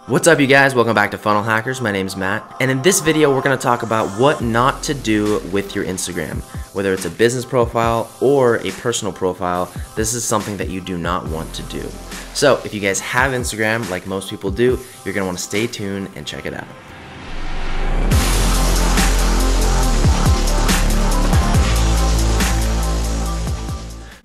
What's up, you guys? Welcome back to Funnel Hackers. My name's Matt, and in this video we're going to talk about what not to do with your Instagram. Whether it's a business profile or a personal profile, this is something that you do not want to do. So if you guys have Instagram, like most people do, you're going to want to stay tuned and check it out.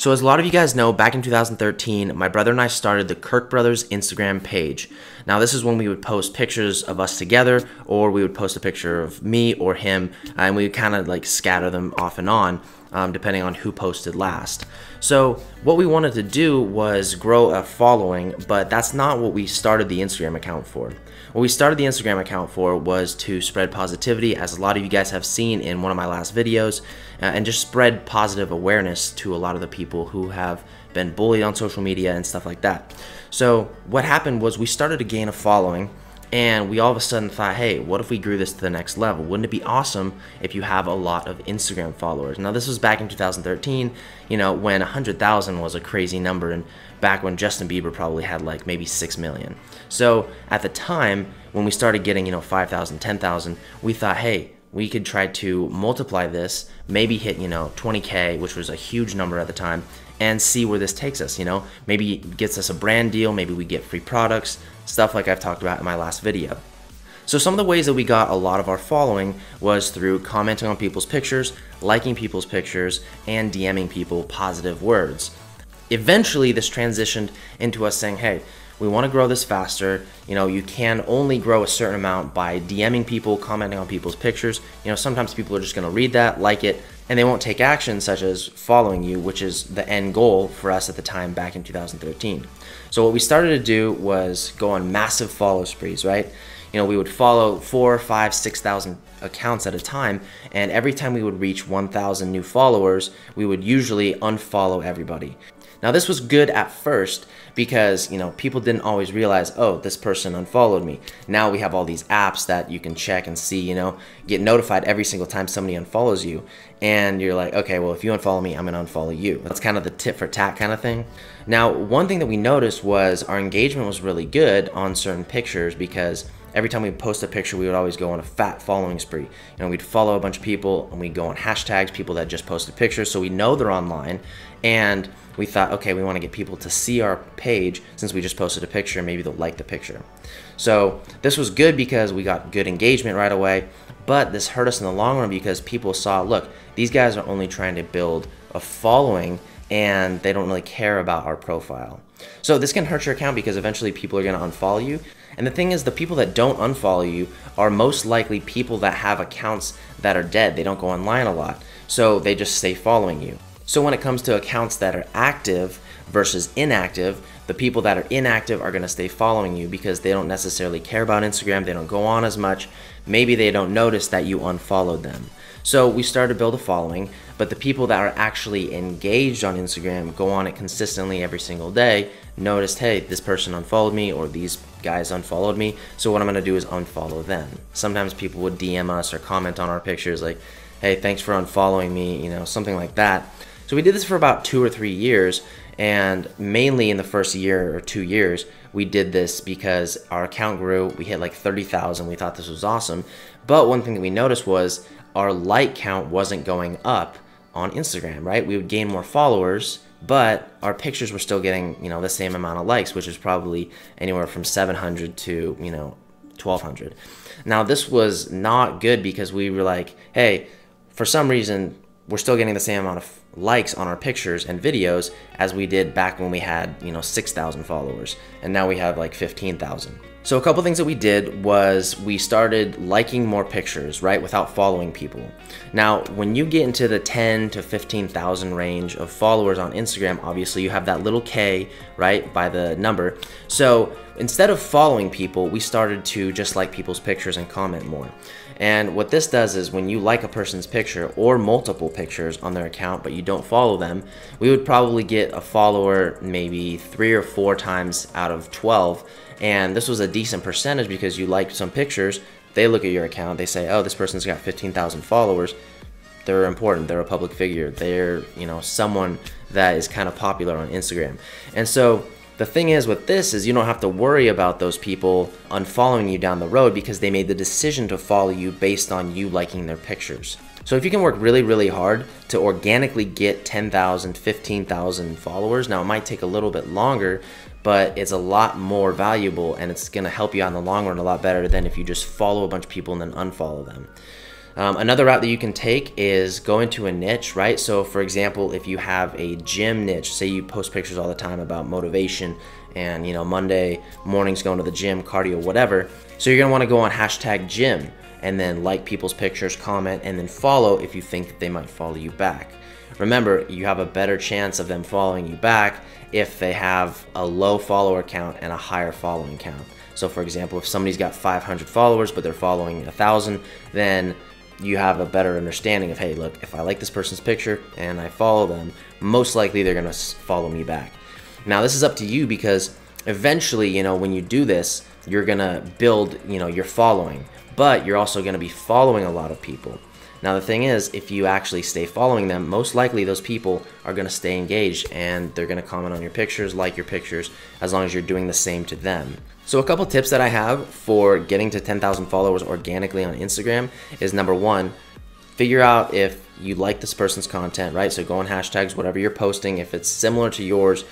So as a lot of you guys know, back in 2013, my brother and I started the Kirk Brothers Instagram page. Now this is when we would post pictures of us together, or we would post a picture of me or him, and we would kind of like scatter them off and on, depending on who posted last. So what we wanted to do was grow a following, but that's not what we started the Instagram account for. What we started the Instagram account for was to spread positivity, as a lot of you guys have seen in one of my last videos, and just spread positive awareness to a lot of the people who have been bullied on social media and stuff like that. So what happened was we started to gain a following, and we all of a sudden thought, hey, what if we grew this to the next level? Wouldn't it be awesome if you have a lot of Instagram followers? Now this was back in 2013, when 100,000 was a crazy number, and back when Justin Bieber probably had like maybe 6 million. So at the time, when we started getting 5,000, 10,000, we thought, hey, we could try to multiply this, maybe hit 20K, which was a huge number at the time, and see where this takes us. Maybe it gets us a brand deal, maybe we get free products, stuff like I've talked about in my last video. So some of the ways that we got a lot of our following was through commenting on people's pictures, liking people's pictures, and DMing people positive words. Eventually this transitioned into us saying, hey, we want to grow this faster. You can only grow a certain amount by DMing people, commenting on people's pictures. Sometimes people are just going to read that, like it, and they won't take action, such as following you, which is the end goal for us at the time back in 2013. So what we started to do was go on massive follow sprees, right? We would follow 4, 5, 6,000 accounts at a time, and every time we would reach 1,000 new followers, we would usually unfollow everybody. Now this was good at first because people didn't always realize, oh, this person unfollowed me. Now we have all these apps that you can check and see, get notified every single time somebody unfollows you, and you're like, okay, well, if you unfollow me, I'm gonna unfollow you. That's kind of the tit for tat kind of thing. Now one thing that we noticed was our engagement was really good on certain pictures, because every time we post a picture, we would always go on a fat following spree. We'd follow a bunch of people, and we'd go on hashtags, people that just posted pictures, so we know they're online. And we thought, okay, we want to get people to see our page since we just posted a picture, maybe they'll like the picture. So this was good because we got good engagement right away, but this hurt us in the long run because people saw, look, these guys are only trying to build a following and they don't really care about our profile. So this can hurt your account because eventually people are going to unfollow you. And the thing is, the people that don't unfollow you are most likely people that have accounts that are dead. They don't go online a lot, so they just stay following you. So when it comes to accounts that are active versus inactive, the people that are inactive are going to stay following you because they don't necessarily care about Instagram, they don't go on as much, maybe they don't notice that you unfollowed them. So we started to build a following, but the people that are actually engaged on Instagram, go on it consistently every single day, noticed, hey, this person unfollowed me, or these guys unfollowed me, so what I'm going to do is unfollow them. Sometimes people would DM us or comment on our pictures like, hey, thanks for unfollowing me, something like that. So we did this for about 2 or 3 years, and mainly in the first year or 2 years, we did this because our account grew. We hit like 30,000. We thought this was awesome. But one thing that we noticed was our like count wasn't going up on Instagram, right? We would gain more followers, but our pictures were still getting, the same amount of likes, which is probably anywhere from 700 to, 1,200. Now this was not good because we were like, hey, for some reason, we're still getting the same amount of likes on our pictures and videos as we did back when we had 6,000 followers, and now we have like 15,000. So a couple things that we did was we started liking more pictures, right, without following people. Now when you get into the 10 to 15,000 range of followers on Instagram, obviously you have that little K, right, by the number. So instead of following people, we started to just like people's pictures and comment more. And what this does is when you like a person's picture or multiple pictures on their account but you don't follow them, we would probably get a follower maybe 3 or 4 times out of 12. And this was a decent percentage because you liked some pictures, they look at your account, they say, oh, this person's got 15,000 followers. They're important, they're a public figure, they're someone that is kind of popular on Instagram. And so The thing is with this is you don't have to worry about those people unfollowing you down the road because they made the decision to follow you based on you liking their pictures. So if you can work really, really hard to organically get 10,000, 15,000 followers, now it might take a little bit longer, but it's a lot more valuable and it's gonna help you out in the long run a lot better than if you just follow a bunch of people and then unfollow them. Another route that you can take is go into a niche, right? So for example, if you have a gym niche, say you post pictures all the time about motivation and Monday mornings going to the gym, cardio, whatever. So you're gonna wanna go on #gym and then like people's pictures, comment, and then follow if you think that they might follow you back. Remember, you have a better chance of them following you back if they have a low follower count and a higher following count. So for example, if somebody's got 500 followers but they're following 1,000, then you have a better understanding of, hey, look, if I like this person's picture and I follow them, most likely they're gonna follow me back. Now this is up to you because eventually, when you do this, you're gonna build, your following, but you're also gonna be following a lot of people. Now the thing is, if you actually stay following them, most likely those people are gonna stay engaged and they're gonna comment on your pictures, like your pictures, as long as you're doing the same to them. So a couple tips that I have for getting to 10,000 followers organically on Instagram is number one, figure out if you like this person's content, right? So go on hashtags, whatever you're posting, if it's similar to yours,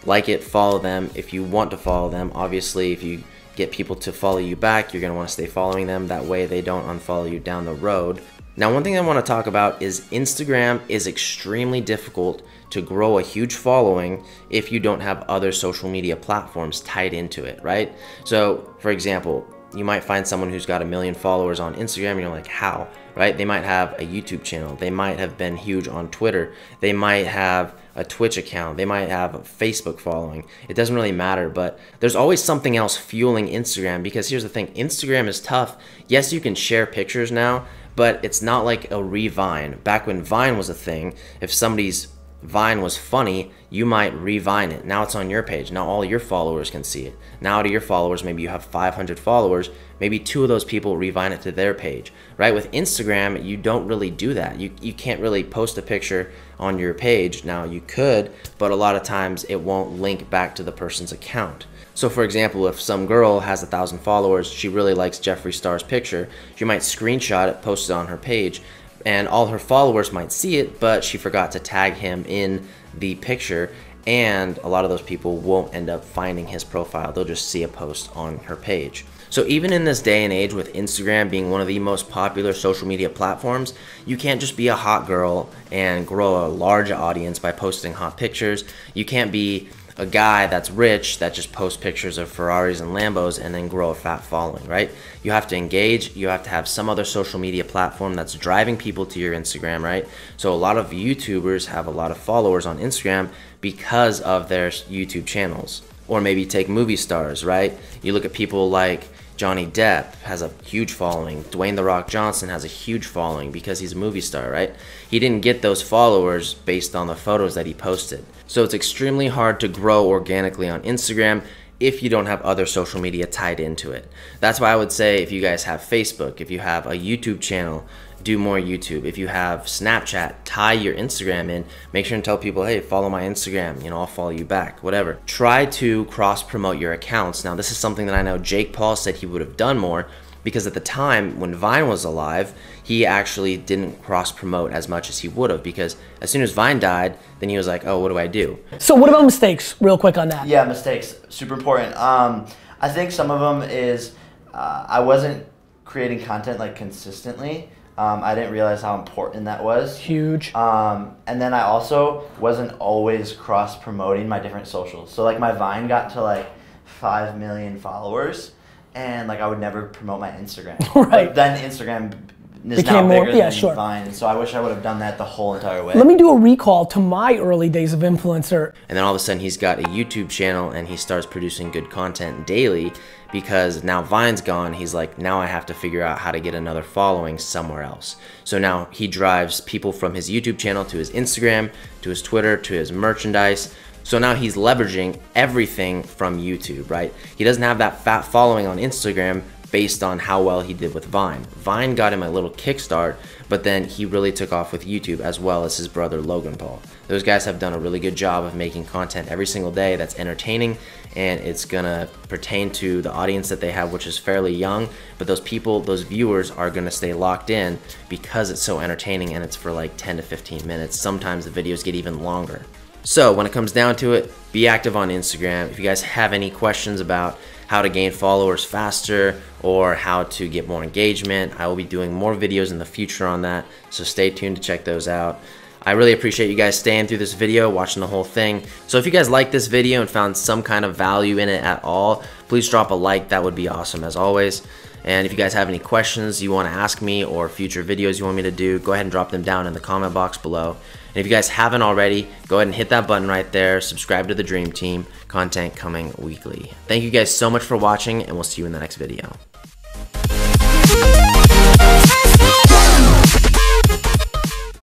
like it, follow them. If you want to follow them, obviously if you get people to follow you back, you're gonna wanna stay following them. That way they don't unfollow you down the road. Now, one thing I want to talk about is Instagram is extremely difficult to grow a huge following if you don't have other social media platforms tied into it, right? So, for example, you might find someone who's got 1 million followers on Instagram and you're like, how, right? They might have a YouTube channel. They might have been huge on Twitter. They might have a Twitch account. They might have a Facebook following. It doesn't really matter, but there's always something else fueling Instagram because here's the thing, Instagram is tough. Yes, you can share pictures now, but it's not like a re-Vine. Back when Vine was a thing, if somebody's Vine was funny, you might re-Vine it. Now it's on your page. Now all your followers can see it. Now to your followers, maybe you have 500 followers, maybe 2 of those people re-Vine it to their page, right? With Instagram, you don't really do that. You can't really post a picture on your page. Now you could, but a lot of times it won't link back to the person's account. So for example, if some girl has 1,000 followers, she really likes Jeffree Star's picture, she might screenshot it, post it on her page, and all her followers might see it, but she forgot to tag him in the picture, and a lot of those people won't end up finding his profile. They'll just see a post on her page. So even in this day and age with Instagram being one of the most popular social media platforms, you can't just be a hot girl and grow a large audience by posting hot pictures. You can't be a guy that's rich that just posts pictures of Ferraris and Lambos and then grow a fat following, right? You have to engage, you have to have some other social media platform that's driving people to your Instagram, right? So a lot of YouTubers have a lot of followers on Instagram because of their YouTube channels. Or maybe take movie stars, right? You look at people like Johnny Depp has a huge following. Dwayne "The Rock" Johnson has a huge following because he's a movie star, right? He didn't get those followers based on the photos that he posted. So it's extremely hard to grow organically on Instagram if you don't have other social media tied into it. That's why I would say if you guys have Facebook, if you have a YouTube channel, do more YouTube. If you have Snapchat, tie your Instagram in. Make sure and tell people, hey, follow my Instagram, I'll follow you back, whatever. Try to cross-promote your accounts. Now, this is something that I know Jake Paul said he would have done more because at the time when Vine was alive, he actually didn't cross-promote as much as he would have because as soon as Vine died, then he was like, oh, what do I do? So what about mistakes, real quick on that? Yeah, mistakes, super important. I think some of them is I wasn't creating content like consistently. I didn't realize how important that was. Huge. And then I also wasn't always cross-promoting my different socials. So like my Vine got to like 5 million followers and like I would never promote my Instagram. Right. But then Instagram is became now more, bigger yeah, than sure. Vine. And so I wish I would have done that the whole entire way. Let me do a recall to my early days of influencer. And then all of a sudden he's got a YouTube channel and he starts producing good content daily because now Vine's gone. He's like, now I have to figure out how to get another following somewhere else. So now he drives people from his YouTube channel to his Instagram, to his Twitter, to his merchandise. So now he's leveraging everything from YouTube, right? He doesn't have that fat following on Instagram based on how well he did with Vine. Vine got him a little kickstart, but then he really took off with YouTube, as well as his brother Logan Paul. Those guys have done a really good job of making content every single day that's entertaining, and it's gonna pertain to the audience that they have, which is fairly young, but those people, those viewers are gonna stay locked in because it's so entertaining, and it's for like 10 to 15 minutes. Sometimes the videos get even longer. So when it comes down to it, be active on Instagram. If you guys have any questions about how to gain followers faster or how to get more engagement, I will be doing more videos in the future on that, so stay tuned to check those out. I really appreciate you guys staying through this video, watching the whole thing. So if you guys liked this video and found some kind of value in it at all, please drop a like. That would be awesome as always. And if you guys have any questions you want to ask me or future videos you want me to do, go ahead and drop them down in the comment box below. And if you guys haven't already, go ahead and hit that button right there. Subscribe to the Dream Team. Content coming weekly. Thank you guys so much for watching, and we'll see you in the next video.